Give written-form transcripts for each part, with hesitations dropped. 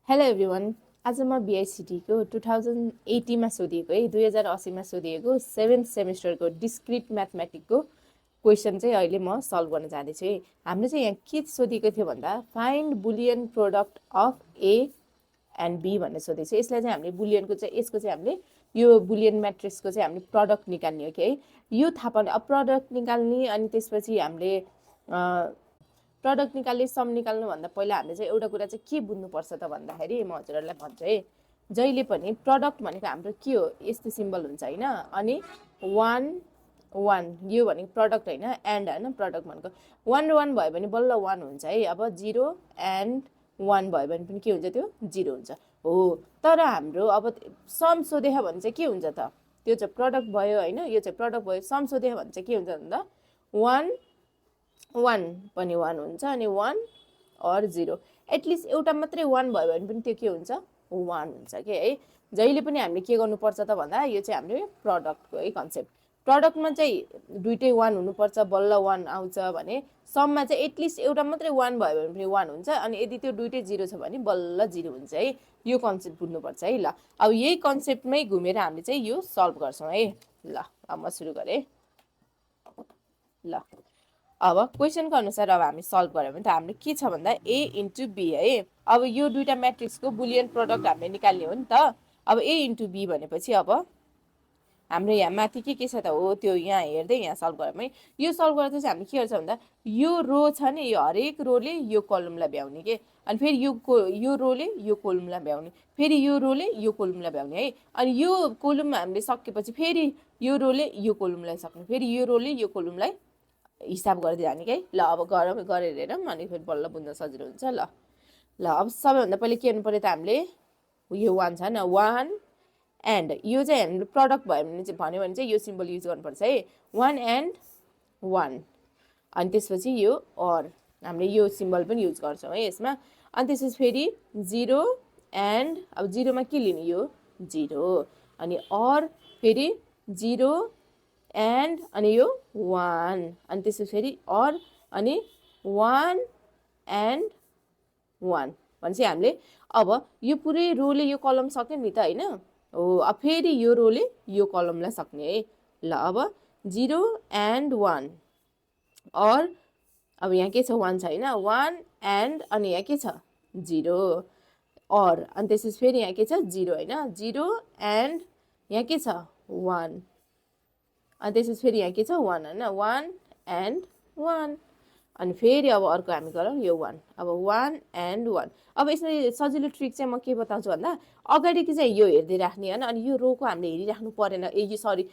Hello everyone, आज म बीआईसीटी को 2080 मा सोधिएको है 2080 मा सोधिएको 7th सेमेस्टरको डिस्क्रिट म्याथमेटिक्सको क्वेसन चाहिँ अहिले म सल्भ गर्न जाँदैछु है। हामीले चाहिँ यहाँ के सोधेको थियो भन्दा find boolean product of A and B भनेर सोधेको छ। यसलाई चाहिँ हामीले बुलियनको चाहिँ यसको चाहिँ हामीले यो बुलियन म्याट्रिक्सको चाहिँ हामीले प्रडक्ट निकाल्ने हो कि है। यो थाहा पाउने अब प्रडक्ट निकाल्ने अनि त्यसपछि हामीले प्रडक्ट निकाल्ने सम निकाल्नुभन्दा पहिला हामीले चाहिँ एउटा कुरा चाहिँ के बुझ्नुपर्छ त भन्दाखेरि म हजुरहरूलाई भन्छु है। जहिले पनि प्रडक्ट भनेको हाम्रो के हो, यस्तो सिम्बल हुन्छ होइन, अनि 1 1 यो भनेको प्रडक्ट होइन, एन्ड होइन, प्रडक्ट भनेको 1 र 1 भयो भने बल्ल 1 हुन्छ है। अब 0 एन्ड 1 भयो भने पनि के हुन्छ, त्यो 0 हुन्छ हो। तर हाम्रो अब सम सोधेको भने चाहिँ के हुन्छ त, त्यो चाहिँ प्रडक्ट भयो होइन, यो चाहिँ प्रडक्ट भयो। सम सोधेको भने चाहिँ के हुन्छ भन्दा 1 1 पनि 1 हुन्छ अनि 1 और 0 एटलिस्ट एउटा मात्रै 1 भयो भने पनि त्यो के हुन्छ, 1 हुन्छ के है। जहिले पनि हामीले के गर्नुपर्छ त भन्दा यो चाहिँ हाम्रो प्रडक्टको है कन्सेप्ट। प्रडक्टमा चाहिँ दुईटै 1 हुनुपर्छ बल्ल 1 आउँछ भने सममा चाहिँ एटलिस्ट एउटा मात्रै 1 भयो भने पनि 1 हुन्छ अनि यदि त्यो दुईटै 0 छ भने बल्ल 0 हुन्छ है। यो कन्सेप्ट बुझ्नुपर्छ है। ल अब यही कन्सेप्टमै घुमेर हामीले चाहिँ यो सल्भ गर्छौँ है। ल अब म सुरु गरेँ। ल अब क्वेसनको अनुसार अब हामी सल्भ गऱ्यौँ भने त हामीले के छ भन्दा ए इन्टु बी है। अब यो दुईटा म्याट्रिक्सको बुलियन प्रोडक्ट हामीले निकाल्ने हो नि त। अब ए इन्टु बी भनेपछि अब हाम्रो यहाँ माथि के छ त हो, त्यो यहाँ हेर्दै यहाँ सल्भ गरौँ है। यो सल्भ गर्दा चाहिँ हामीले के गर्छ भन्दा यो रो छ नि, यो हरेक रोले यो कलमलाई भ्याउने के, अनि फेरि यो रोले यो कोलमलाई भ्याउने, फेरि यो रोले यो कोलमलाई भ्याउने है। अनि यो कोलम हामीले सकेपछि फेरि यो रोले यो कोलमलाई सक्ने, फेरि यो रोले यो कोलमलाई हिसाब गर्दै जाने के। ल अब गरेर हेरौँ अनि फेरि बल्ल बुझ्न सजिलो हुन्छ। ल अब सबैभन्दा पहिले के गर्नु पऱ्यो त, हामीले यो 1 छ न, 1 एन्ड यो चाहिँ हामीले प्रडक्ट भयो भन्यो भने चाहिँ यो सिम्बल युज गर्नुपर्छ है, 1 एन्ड 1। अनि त्यसपछि यो अर हामीले यो सिम्बल पनि युज गर्छौँ है यसमा। अनि त्यसपछि फेरि 0 एन्ड अब 0मा के लिने, यो 0 अनि अर फेरि 0 एन्ड अनि यो 1 अनि त्यसपछि फेरि अर अनि 1 एन्ड 1 भनेपछि हामीले अब यो पुरै रोले यो कलम सक्यो नि त होइन हो। अब फेरि यो रोले यो कलमलाई सक्ने है। ल अब 0 एन्ड 1 अर अब यहाँ के छ, 1 छ होइन, 1 एन्ड अनि यहाँ के छ 0 अर अनि त्यसपछि फेरि यहाँ के छ 0 होइन, 0 एन्ड यहाँ के छ 1 अनि त्यसपछि फेरि यहाँ के छ 1 होइन, 1 एन्ड 1 अनि फेरि अब अर्को हामी गरौँ यो 1, अब 1 एन्ड 1। अब यसमा सजिलो ट्रिक चाहिँ म के बताउँछु भन्दा अगाडिको चाहिँ यो हेर्दै राख्ने होइन, अनि यो रोको हामीले हेरिराख्नु परेन, यो सरी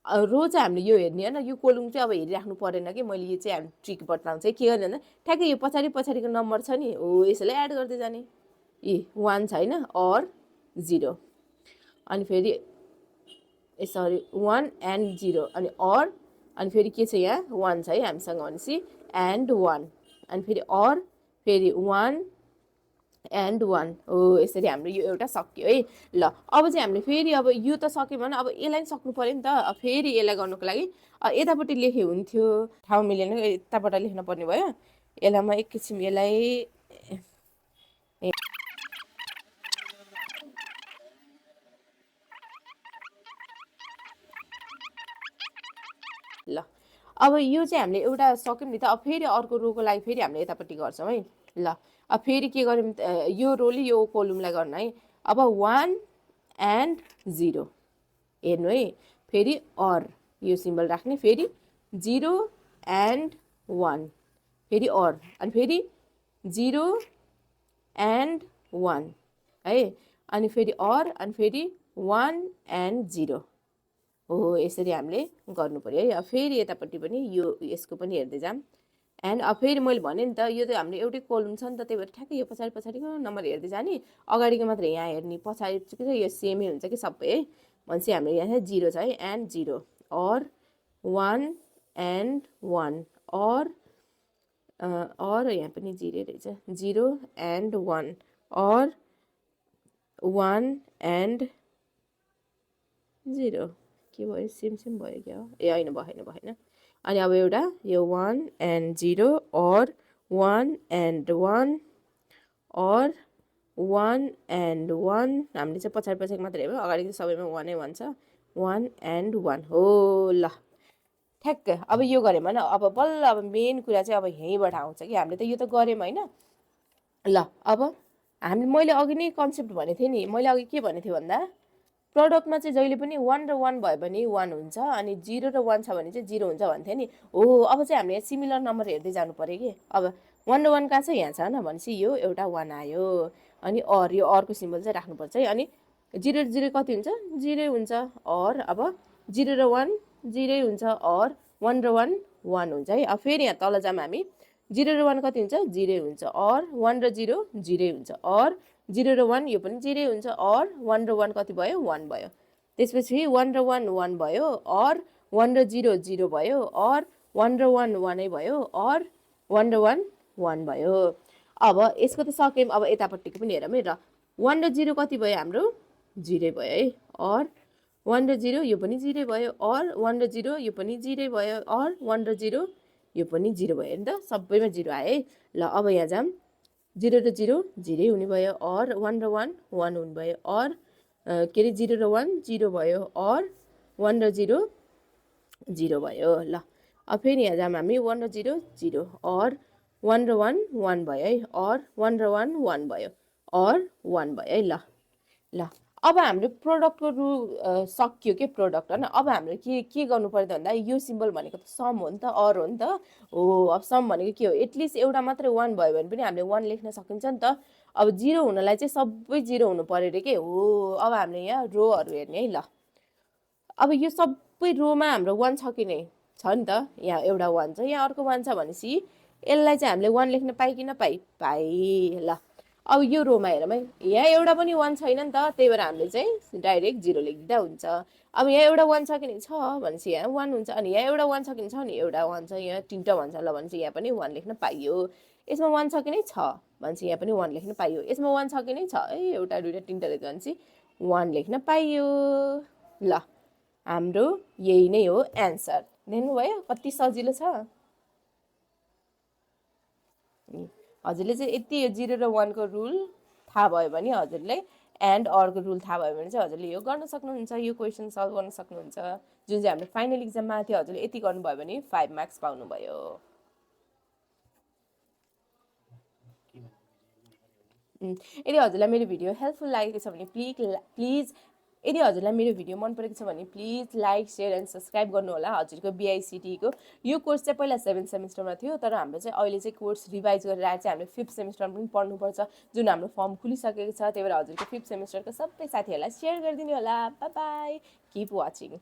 रो चाहिँ हामीले यो हेर्ने होइन, यो कोलम चाहिँ अब हेरिराख्नु परेन कि। मैले यो चाहिँ हामी ट्रिक बताउँछु है। के गर्ने भन्दा ठ्याक्कै यो पछाडिको नम्बर छ नि हो, यसैलाई एड गर्दै जाने। 1 छ होइन अर 0 अनि फेरि सरी 1 एन्ड 0 अनि अर अनि फेरि के छ यहाँ 1 छ है हामीसँग भनेपछि एन्ड 1 अनि फेरि अर फेरि 1 एन्ड 1 हो। यसरी हाम्रो यो एउटा सक्यो है। ल अब चाहिँ हामीले फेरि अब यो त सक्यो भने अब यसलाई पनि सक्नु पऱ्यो नि त। अब फेरि यसलाई गर्नुको लागि यतापट्टि लेखे हुन्थ्यो, ठाउँ मिलेन, यतापट्टि लेख्न पर्ने भयो। यसलाई म एक किसिम यसलाई ल अब यो चाहिँ हामीले एउटा सक्यौँ नि त। अब फेरि अर्को रोको लागि फेरि हामीले यतापट्टि गर्छौँ है। ल अब फेरि के गर्यौँ, यो रोले यो कोलमलाई गर्नु है। अब 1 एन्ड 0 हेर्नु है, फेरि अर यो सिम्बल राख्ने, फेरि 0 एन्ड 1 फेरि अर अनि फेरि 0 एन्ड 1 है अनि फेरि अर अनि फेरि 1 एन्ड 0 हो। यसरी हामीले गर्नु पर्यो है। अब फेरि यतापट्टि पनि यो यसको पनि हेर्दै जाऊँ। एन्ड अब फेरि मैले भने नि त यो त हाम्रो एउटै कोलम छ नि त, त्यही भएर ठ्याक्कै यो पछाडिको नम्बर हेर्दै जाने, अगाडिको मात्र यहाँ हेर्ने, पछाडि चाहिँ यो सेमै हुन्छ कि सबै है। भनेपछि हाम्रो यहाँ 0 छ है एन्ड 0 अर 1 एन्ड 1 अर यहाँ पनि 0 रहेछ, 0 एन्ड 1 अर 1 एन्ड 0 के भयो, सेम भयो क्या हो, ए होइन भएन। अनि अब एउटा यो 1 and 0 or 1 and 1 or 1 and 1 हामीले चाहिँ पछाडि पछाडि मात्र हेर्यौँ अगाडि चाहिँ सबैमा 1 नै 1 छ 1 and 1 हो ल ठ्याक्कै अब यो गरेमा न अब बल्ल अब मेन कुरा चाहिँ अब यहीँबाट आउँछ कि हामीले त यो त गर्यौँ हैन ल अब मैले अघि नै कन्सेप्ट भनेको थिएँ नि मैले अघि के भनेको थिएँ भन्दा प्रडक्टमा चाहिँ जहिले पनि 1 र 1 भयो भने 1 हुन्छ अनि 0 र 1 छ भने चाहिँ 0 हुन्छ भन्थे नि हो अब चाहिँ हामीले सिमिलर नम्बर हेर्दै जानु पर्यो कि अब 1 र 1 कहाँ छ यहाँ छ न भनेपछि यो एउटा 1 आयो अनि अर यो अरको सिम्बल चाहिँ राख्नुपर्छ है अनि 0 र 0 कति हुन्छ 0 हुन्छ अर अब 0 र 1 0 हुन्छ अर 1 र 1 1 हुन्छ है अब फेरि यहाँ तल जाम हामी 0 र 1 कति हुन्छ 0 हुन्छ अर 1 र 0 0 हुन्छ अर 0 र 1 यो पनि 0 हुन्छ अर 1 र 1 कति भयो 1 भयो त्यसपछि 1 र 1 1 भयो अर 1 र 0 0 भयो अर 1 र 1 1 नै भयो अर 1 र 1 1 भयो अब यसको त सक्यौँ अब यतापट्टिको पनि हेरौँ है र 1 र 0 कति भयो हाम्रो 0 भयो है अर 1 र 0 यो पनि 0 भयो अर 1 र 0 यो पनि 0 भयो अर 1 र 0 यो पनि 0 भयो नि त सबैमा 0 आयो है ल अब यहाँ जाम 0 र 0 0 हुने भयो अर 1 र 1 1 हुने भयो अर के अरे 0 र 1 0 भयो अर 1 र 0 0 भयो ल अब फेरि यहाँ जाम हामी 1 र 0 0 अर 1 र 1 1 भयो है अर 1 र 1 1 भयो अर 1 भयो है ल ल अब हाम्रो प्रोडक्टको रुल सक्यो के प्रोडक्ट होइन अब हामीले के गर्नु पर्यो त भन्दा यो सिम्बल भनेको त सम हो नि त अर हो नि त हो अब सम भनेको के हो एटलिस्ट एउटा मात्रै 1 भयो भने पनि हामीले 1 लेख्न सकिन्छ नि त अब 0 हुनलाई चाहिँ सबै 0 हुनु पर्यो रे के हो अब हामीले यहाँ रोहरू हेर्ने है ल अब यो सबै रोमा हाम्रो 1 छ कि नै छ नि त यहाँ एउटा 1 छ यहाँ अर्को 1 छ भनेपछि यसलाई चाहिँ हामीले 1 लेख्न पाइ कि नपाइ पाइ ल अब यो रोमा हेरौँ है यहाँ एउटा पनि 1 छैन नि त त्यही भएर हामीले चाहिँ डाइरेक्ट 0 लेखिदिँदा हुन्छ अब यहाँ एउटा 1 छ कि नै छ भनेपछि यहाँ 1 हुन्छ अनि यहाँ एउटा 1 छ कि नै छ नि एउटा 1 छ यहाँ तिनवटा 1 छ ल भनेपछि यहाँ पनि 1 लेख्न पाइयो यसमा 1 छ कि नै छ भनेपछि यहाँ पनि 1 लेख्न पाइयो यसमा 1 छ कि नै छ है एउटा दुईटा तिनवटा लेख्दा भनेपछि 1 लेख्न पाइयो ल हाम्रो यही नै हो एन्सर देख्नुभयो कति सजिलो छ हजुरले चाहिँ यति 0 र 1 को रुल थाहा भयो भने हजुरले एन्ड अरको रुल थाहा भयो भने चाहिँ हजुरले यो गर्न सक्नुहुन्छ यो क्वेसन सल्भ गर्न सक्नुहुन्छ जुन चाहिँ हाम्रो फाइनल इक्जाममा थियो हजुरले यति गर्नुभयो भने 5 मार्क्स पाउनुभयो यदि हजुरलाई मेरो भिडियो हेल्पफुल लागेको छ भने प्लिज यदि हजुरलाई मेरो भिडियो मन परेको छ भने please like share and subscribe गर्नुहोला हजुरको बिआइसिटीको यो कोर्स चाहिँ पहिला 7th सेमिस्टरमा थियो तर हाम्रो चाहिँ अहिले चाहिँ कोर्स रिभाइज गरेर आएर चाहिँ हामीले 5th सेमिस्टरमा पनि पढ्नुपर्छ जुन हाम्रो फर्म खुलिसकेको छ त्यही भएर हजुरको 5th सेमिस्टरको सबै साथीहरूलाई सेयर गरिदिनु होला बाई बाई किप वाचिङ